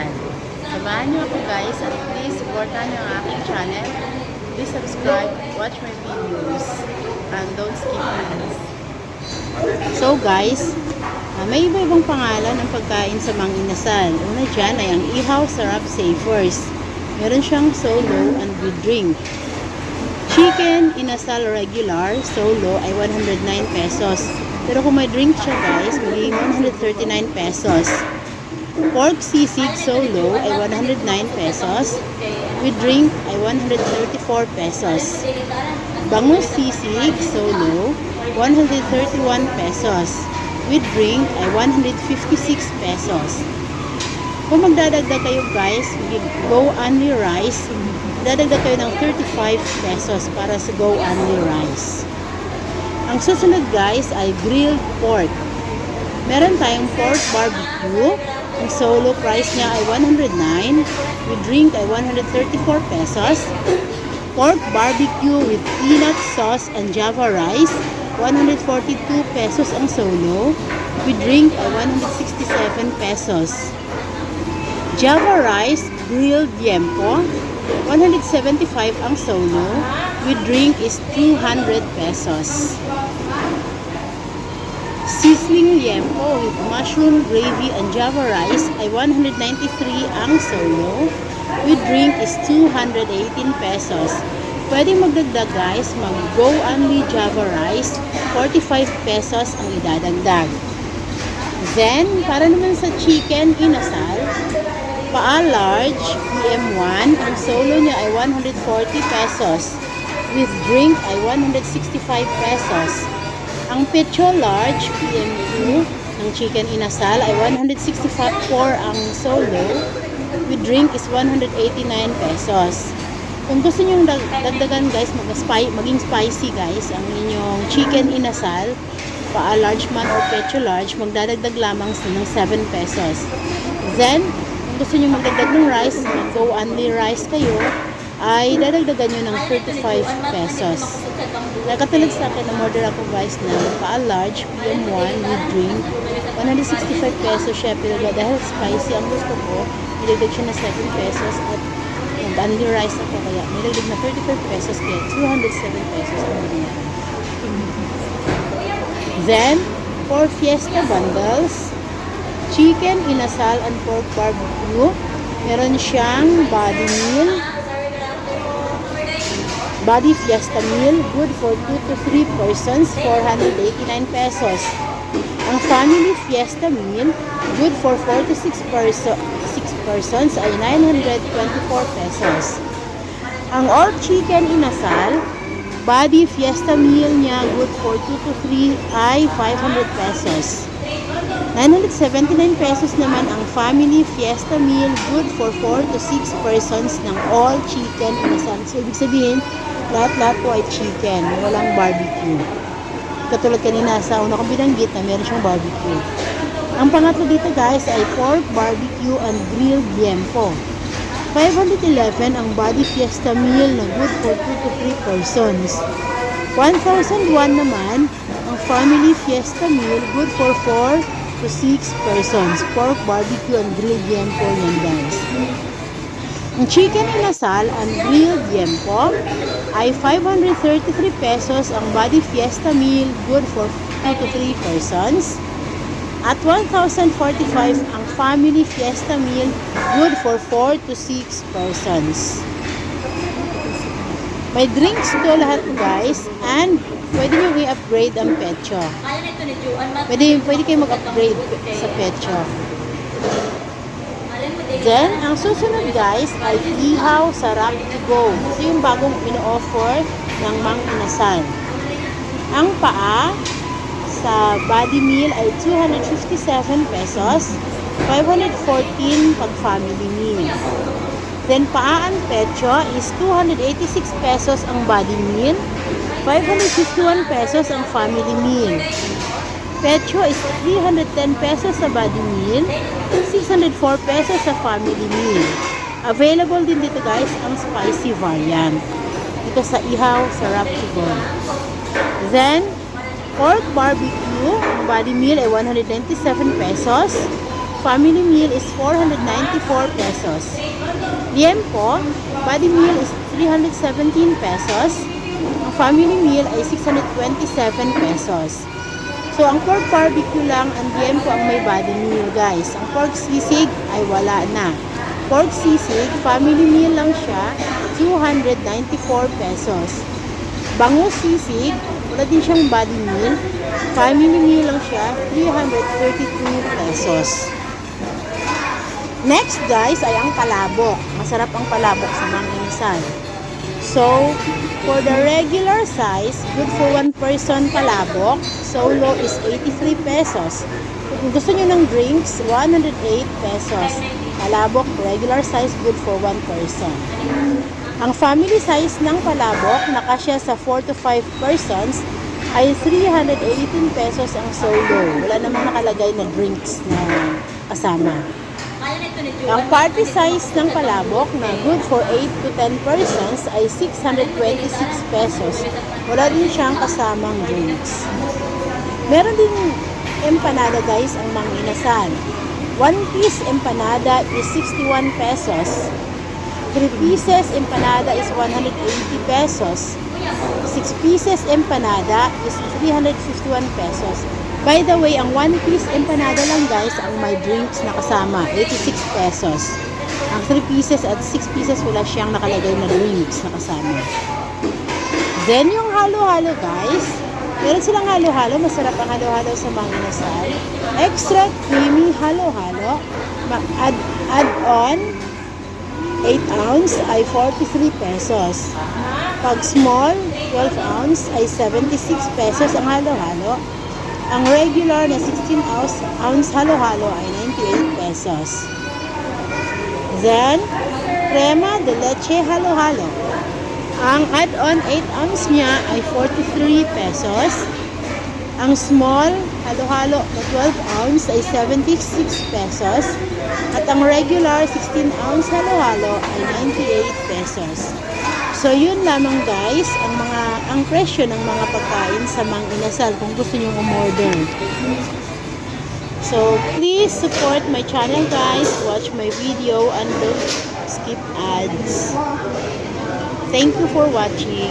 inasal. Samahan niyo ako guys at please supportan niyo ang aking channel. Please subscribe, watch my videos, and don't skip ads. So guys, may iba-ibang pangalan ng pagkain sa Mang Inasal. Una dyan ay ang Ihaw Sarap Savers. Meron siyang solo and with drink. Chicken Inasal Regular Solo ay 109 pesos. Pero kung may drink siya guys, magiging 139 pesos. Pork sisig Solo ay 109 pesos. With drink ay 134 pesos. Bangus sisig Solo, 131 pesos. With drink ay 156 pesos. Kung magdadagdag kayo guys, go only rice, dadagdag kayo ng 35 pesos para sa go only rice. Ang susunod guys ay grilled pork. Meron tayong pork barbecue. Ang solo price niya ay 109. With drink ay 134 pesos. Pork barbecue with peanut sauce and java rice, 142 pesos ang solo. With drink ay 167 pesos. Java rice grilled liempo, 175 ang solo. With drink is 200 pesos. Sizzling liempo with mushroom gravy and java rice ay 193 ang solo. With drink is 218 pesos. Pwedeng magdagdag guys, mag-go only java rice, 45 pesos ang idadagdag. Then, para naman sa chicken inasal, paa large, PM1, ang solo niya ay 140 pesos. With drink ay 165 pesos. Ang pecho large, PM2, ng chicken inasal ay 164 ang solo. With drink is 189 pesos. Kung gusto nyo dagdagan guys, maging spicy guys, ang inyong chicken inasal, paa large man o pecho large, magdadagdag lamang ng 7 pesos. Then, kung gusto nyo magdagdag ng rice, mag-go only rice kayo, ay dadagdagan nyo ng 35 pesos. Katulad sa akin, na-order ako guys ng paa large, PM1 with drink, 165 pesos siya, pero dahil spicy ang gusto ko, nilagdag siya na 7 pesos at only rice ako, kaya nilagdag na 35 pesos, kaya 207 pesos ang nilagdag. Then, for fiesta bundles, chicken inasal and pork barbecue, meron siyang body meal, body fiesta meal, good for 2 to 3 persons, 489 pesos. Ang family fiesta meal, good for 4 to 6 persons, ay 924 pesos. Ang all chicken inasal, body fiesta meal niya, good for 2 to 3, ay 500 pesos. 979 pesos naman ang family fiesta meal, good for 4 to 6 persons ng all chicken inasal. So, ibig sabihin, lahat-lahat po ay chicken, walang barbecue. Katulad kanina sa una kong binanggit na meron siyang barbecue. Ang pangatlo dito guys ay pork barbecue and grilled liempo. 511 ang body fiesta meal na good for 2 to 3 persons. 1,001 naman ang family fiesta meal, good for 4 to 6 persons. Pork barbecue and grilled liempo yan guys. Ang chicken inasal and grilled liempo ay 533 pesos ang body fiesta meal, good for 2 to 3 persons. At 1,045 ang family fiesta meal, good for 4 to 6 persons. May drinks to lahat guys, and pwede nyo i-upgrade ang pecho. Pwede kayo mag-upgrade sa pecho. Then, ang susunod guys ay Ihaw Sarap to Go. Ito yung bagong ino-offer ng Mang Inasal. Ang paa sa body meal ay 257 pesos, 514 pag family meal. Then, paa and pecho is 286 pesos ang body meal, 551 pesos ang family meal. Pecho is 310 pesos sa body meal, 604 pesos sa family meal. Available din dito guys ang spicy variant. Dito sa Ihaw Sarap to Go. Then, pork barbecue, ang body meal ay 197 pesos. family meal is 494 pesos. Liempo, body meal is 317 pesos. Ang family meal ay 627 pesos. So, ang pork barbecue lang, ang liempo ang may body meal, guys. Ang pork sisig ay wala na. Pork sisig, family meal lang siya, 294 pesos. Bangus sisig, wala din siyang body meal. Family meal lang siya, 332 pesos. Next, guys, ay ang palabok. Masarap ang palabok sa Mang Inasal. So, for the regular size, good for 1 person palabok, solo is 83 pesos. Kung gusto nyo ng drinks, 108 pesos. Palabok, regular size, good for 1 person. Ang family size ng palabok, nakasya sa 4 to 5 persons, ay 318 pesos ang solo. Wala namang nakalagay na drinks na kasama. Ang party size ng palabok na good for 8 to 10 persons ay 626 pesos. Wala din siyang kasamang drinks. Meron din empanada, guys, ang Mang Inasal. 1 piece empanada is 61 pesos. 3 pieces empanada is 180 pesos. 6 pieces empanada is 351 pesos. By the way, ang 1 piece empanada lang, guys, ang may drinks na kasama, 86 pesos. Ang 3 pieces at 6 pieces wala siyang nakalagay na drinks na kasama. Then, yung halo-halo, guys, meron silang halo-halo. Masarap ang halo-halo sa Mang Inasal. Extra creamy halo-halo. Add-on 8 ounce ay 43 pesos. Pag small, 12 ounce ay 76 pesos ang halo-halo. Ang regular na 16 ounce halo-halo ay 98 pesos. Then, crema de leche halo-halo. Ang add-on 8 ounce niya ay 43 pesos. Ang small halo-halo na 12 ounce ay 76 pesos. At ang regular 16 ounce halo-halo ay 98 pesos. So, yun lamang, guys, ang presyo ng mga pagkain sa Mang Inasal kung gusto nyo umorder. So, please support my channel, guys. Watch my video and don't skip ads. Thank you for watching.